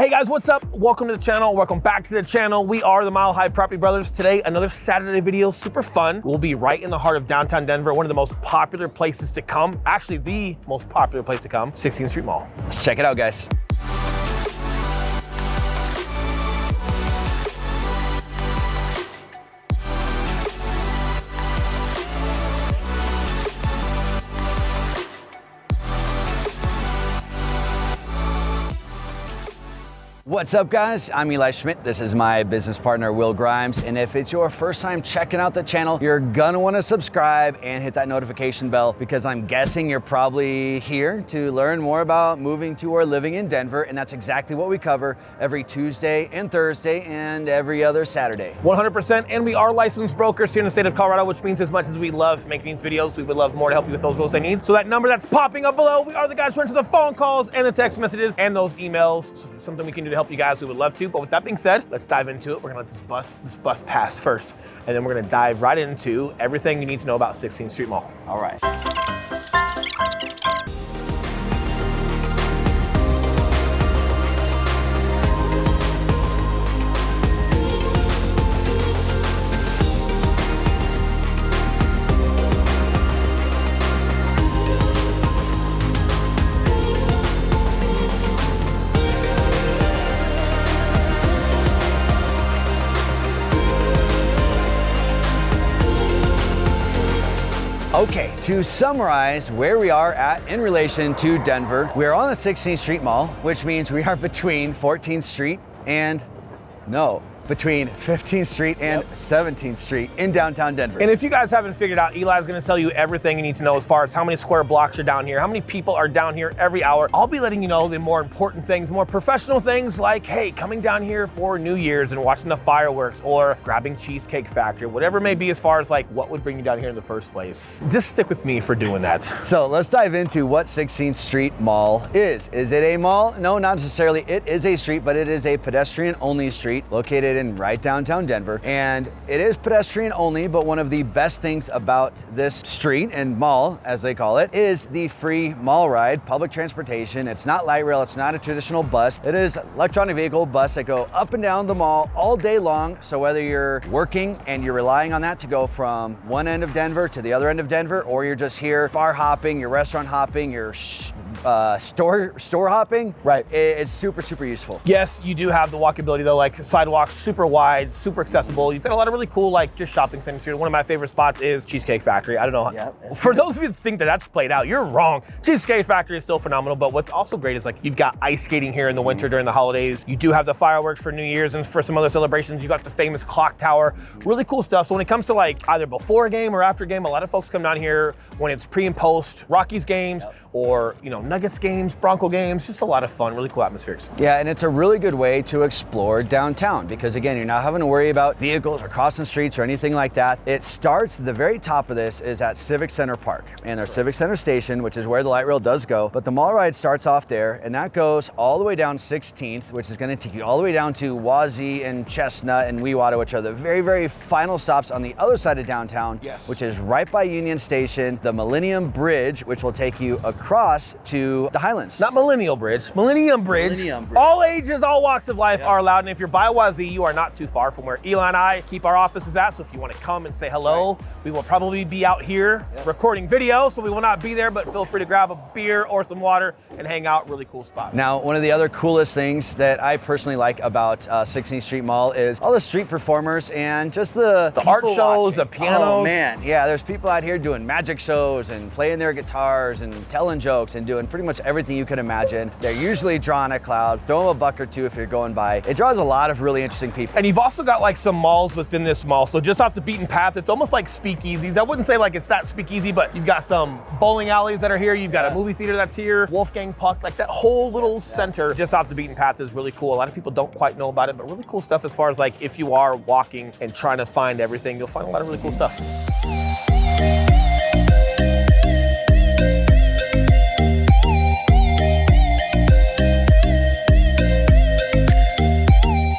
Hey guys, what's up? Welcome to the channel. Welcome back to the channel. We are the Mile High Property Brothers. Today, another Saturday video, super fun. We'll be right in the heart of downtown Denver, one of the most popular places to come. Actually, the most popular place to come, 16th Street Mall. Let's check it out, guys. What's up, guys? I'm Eli Schmidt. This is my business partner, Will Grimes. And if it's your first time checking out the channel, you're gonna wanna subscribe and hit that notification bell because I'm guessing you're probably here to learn more about moving to or living in Denver. And that's exactly what we cover every Tuesday and Thursday and every other Saturday. 100%. And we are licensed brokers here in the state of Colorado, which means as much as we love making these videos, we would love more to help you with those real estate needs. So that number that's popping up below, we are the guys who answer the phone calls and the text messages and those emails. So if it's something we can do to help you guys, we would love to. But with that being said, let's dive into it. We're gonna let this bus pass first, and then we're gonna dive right into everything you need to know about 16th Street Mall. All right. Okay, to summarize where we are at in relation to Denver, we're on the 16th Street Mall, which means we are between 14th Street and, between 15th Street and 17th Street in downtown Denver. And if you guys haven't figured out, Eli's gonna tell you everything you need to know as far as how many square blocks are down here, how many people are down here every hour. I'll be letting you know the more important things, more professional things like, hey, coming down here for New Year's and watching the fireworks or grabbing Cheesecake Factory, whatever it may be as far as like what would bring you down here in the first place. Just stick with me for doing that. So let's dive into what 16th Street Mall is. Is it a mall? No, not necessarily. It is a street, but it is a pedestrian only street located in right downtown Denver. And it is pedestrian only, but one of the best things about this street and mall, as they call it, is the free mall ride, public transportation. It's not light rail, it's not a traditional bus. It is electronic vehicle bus that go up and down the mall all day long. So whether you're working and you're relying on that to go from one end of Denver to the other end of Denver, or you're just here bar hopping, you're restaurant hopping, you're store hopping, right? It's super useful. Yes, you do have the walkability though, like sidewalks, super wide, super accessible. You've got a lot of really cool, like just shopping centers here. One of my favorite spots is Cheesecake Factory. I don't know. Yeah, for those of you that think that that's played out, you're wrong. Cheesecake Factory is still phenomenal, but what's also great is like you've got ice skating here in the winter during the holidays. You do have the fireworks for New Year's and for some other celebrations. You got the famous clock tower, really cool stuff. So when it comes to like either before a game or after a game, a lot of folks come down here when it's pre and post Rockies games or, you know, Nuggets games, Bronco games, just a lot of fun, really cool atmospheres. Yeah, and it's a really good way to explore downtown because again, you're not having to worry about vehicles or crossing streets or anything like that. It starts, the very top of this is at Civic Center Park and their Civic Center Station, which is where the light rail does go. But the mall ride starts off there and that goes all the way down 16th, which is gonna take you all the way down to Wazee and Chestnut and Weewater, which are the very final stops on the other side of downtown, which is right by Union Station, the Millennium Bridge, which will take you across to the Highlands. Not Millennial Bridge, Millennium Bridge. All ages, all walks of life are allowed. And if you're by Wazee, you are not too far from where Eli and I keep our offices at. So if you want to come and say hello, we will probably be out here recording video. So we will not be there, but feel free to grab a beer or some water and hang out. Really cool spot. Now, one of the other coolest things that I personally like about 16th Street Mall is all the street performers and just the art shows, the pianos. Oh man, yeah, there's people out here doing magic shows and playing their guitars and telling jokes and doing pretty much everything you can imagine. They're usually drawing a crowd, throw them a buck or two if you're going by. It draws a lot of really interesting people. And you've also got like some malls within this mall. So just off the beaten path, it's almost like speakeasies. I wouldn't say like it's that speakeasy, but you've got some bowling alleys that are here. You've got a movie theater that's here, Wolfgang Puck, like that whole little center just off the beaten path is really cool. A lot of people don't quite know about it, but really cool stuff as far as like if you are walking and trying to find everything, you'll find a lot of really cool stuff.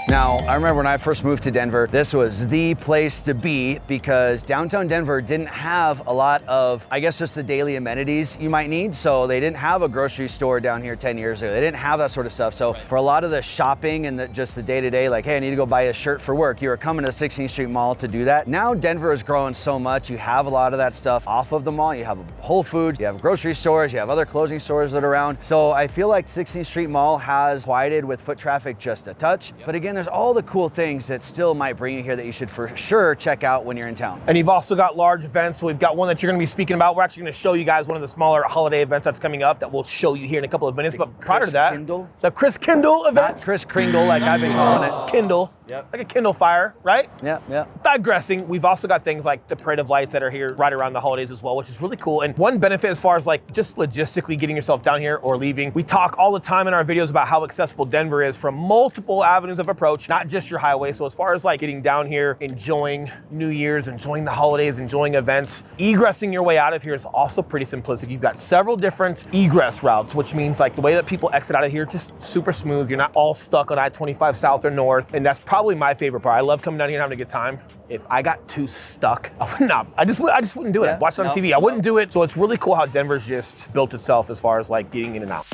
Now, I remember when I first moved to Denver, this was the place to be because downtown Denver didn't have a lot of, I guess, just the daily amenities you might need. So they didn't have a grocery store down here 10 years ago. They didn't have that sort of stuff. So for a lot of the shopping and just the day-to-day, like, hey, I need to go buy a shirt for work, you were coming to 16th Street Mall to do that. Now Denver is growing so much, you have a lot of that stuff off of the mall. You have Whole Foods, you have grocery stores, you have other clothing stores that are around. So I feel like 16th Street Mall has quieted with foot traffic just a touch. But again, there's all the cool things that still might bring you here that you should for sure check out when you're in town. And you've also got large events. So we've got one that you're going to be speaking about. We're actually going to show you guys one of the smaller holiday events that's coming up that we'll show you here in a couple of minutes. But prior to that, the Chris Kindle event. Not Chris Kringle like I've been calling it. Kindle. Yep. Like a Kindle Fire, right? Yeah. Digressing, we've also got things like the Parade of Lights that are here right around the holidays as well, which is really cool. And one benefit as far as like just logistically getting yourself down here or leaving, we talk all the time in our videos about how accessible Denver is from multiple avenues of approach, not just your highway. So as far as like getting down here, enjoying New Year's, enjoying the holidays, enjoying events, egressing your way out of here is also pretty simplistic. You've got several different egress routes, which means like the way that people exit out of here, just super smooth. You're not all stuck on I-25 South or North. And that's probably my favorite part. I love coming down here and having a good time. If I got too stuck, I would not. I just wouldn't do it. Watch it on TV. I wouldn't do it. So it's really cool how Denver's just built itself as far as like getting in and out.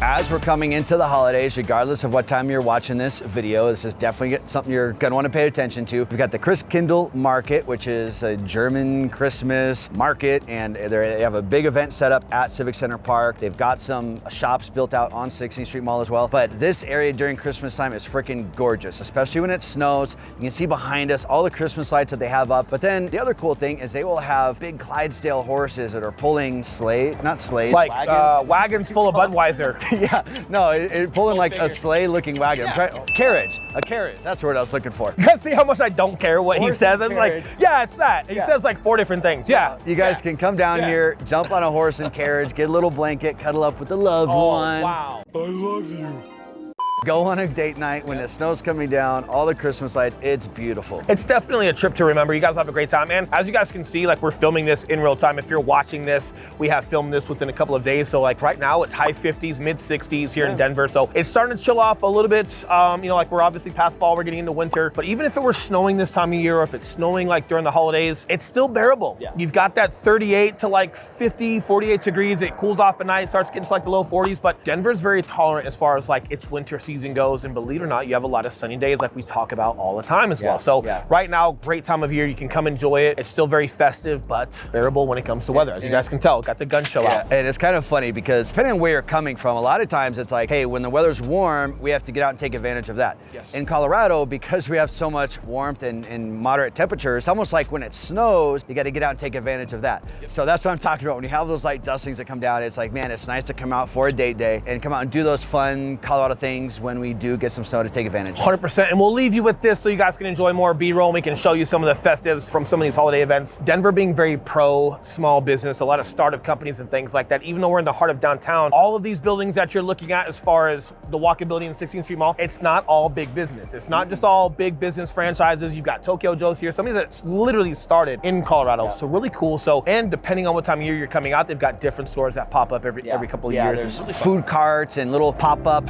As we're coming into the holidays, regardless of what time you're watching this video, this is definitely something you're gonna wanna pay attention to. We've got the Christkindl Market, which is a German Christmas market, and they have a big event set up at Civic Center Park. They've got some shops built out on 16th Street Mall as well. But this area during Christmas time is freaking gorgeous, especially when it snows. You can see behind us all the Christmas lights that they have up. But then the other cool thing is they will have big Clydesdale horses that are pulling like wagons full of Budweiser. Yeah, no, pulling like a sleigh-looking wagon. Yeah. A carriage. That's the word I was looking for. You guys see how much I don't care what he says? It's like, yeah, it's that. He says like 4 different things. Yeah. You guys can come down here, jump on a horse and carriage, get a little blanket, cuddle up with the loved one. Wow. I love you. Go on a date night when the snow's coming down, all the Christmas lights, it's beautiful. It's definitely a trip to remember. You guys have a great time. And as you guys can see, like we're filming this in real time. If you're watching this, we have filmed this within a couple of days. So like right now it's high 50s, mid 60s here in Denver. So it's starting to chill off a little bit. You know, like we're obviously past fall, we're getting into winter. But even if it were snowing this time of year, or if it's snowing like during the holidays, it's still bearable. Yeah. You've got that 38 to like 50, 48 degrees. It cools off at night, starts getting to like the low 40s. But Denver's very tolerant as far as like its winter season goes. And believe it or not, you have a lot of sunny days like we talk about all the time as well. So right now, great time of year. You can come enjoy it. It's still very festive, but bearable when it comes to weather. As you guys can tell, got the gun show out. And it's kind of funny because depending on where you're coming from, a lot of times it's like, hey, when the weather's warm, we have to get out and take advantage of that. Yes. In Colorado, because we have so much warmth and moderate temperatures, it's almost like when it snows, you got to get out and take advantage of that. Yep. So that's what I'm talking about. When you have those light dustings that come down, it's like, man, it's nice to come out for a date day and come out and do those fun Colorado things when we do get some snow to take advantage. 100%, and we'll leave you with this so you guys can enjoy more B-roll and we can show you some of the festives from some of these holiday events. Denver being very pro small business, a lot of startup companies and things like that. Even though we're in the heart of downtown, all of these buildings that you're looking at as far as the Walking Building and 16th Street Mall, it's not all big business. It's not just all big business franchises. You've got Tokyo Joe's here, something that's literally started in Colorado. So really cool. So, and depending on what time of year you're coming out, they've got different stores that pop up every couple of years. There's food carts and little pop-up,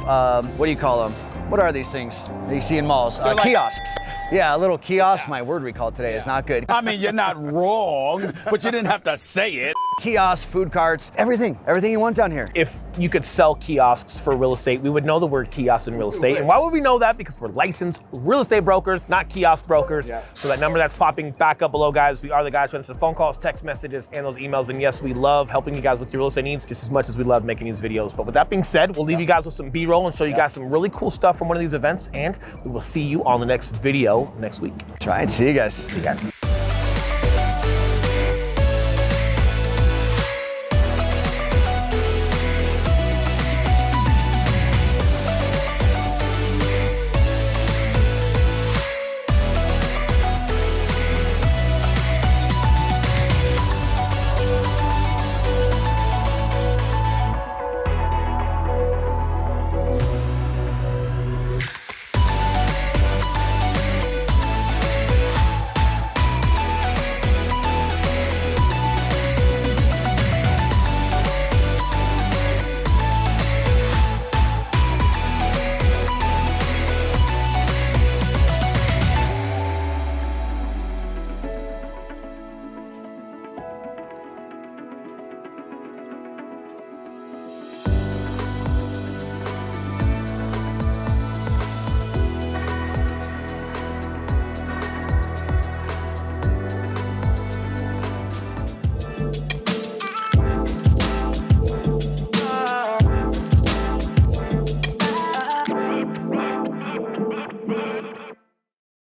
what do you call them? What are these things that you see in malls? Kiosks. Yeah, a little kiosk. My word recall today is not good. I mean, you're not wrong, but you didn't have to say it. Kiosks, food carts, everything you want down here. If you could sell kiosks for real estate, we would know the word kiosk in real estate. And why would we know that? Because we're licensed real estate brokers, not kiosk brokers. Yeah. So that number that's popping back up below, guys, we are the guys who answer phone calls, text messages, and those emails. And yes, we love helping you guys with your real estate needs just as much as we love making these videos. But with that being said, we'll leave you guys with some B-roll and show you guys some really cool stuff from one of these events. And we will see you on the next video next week. That's right. See you guys. See you guys.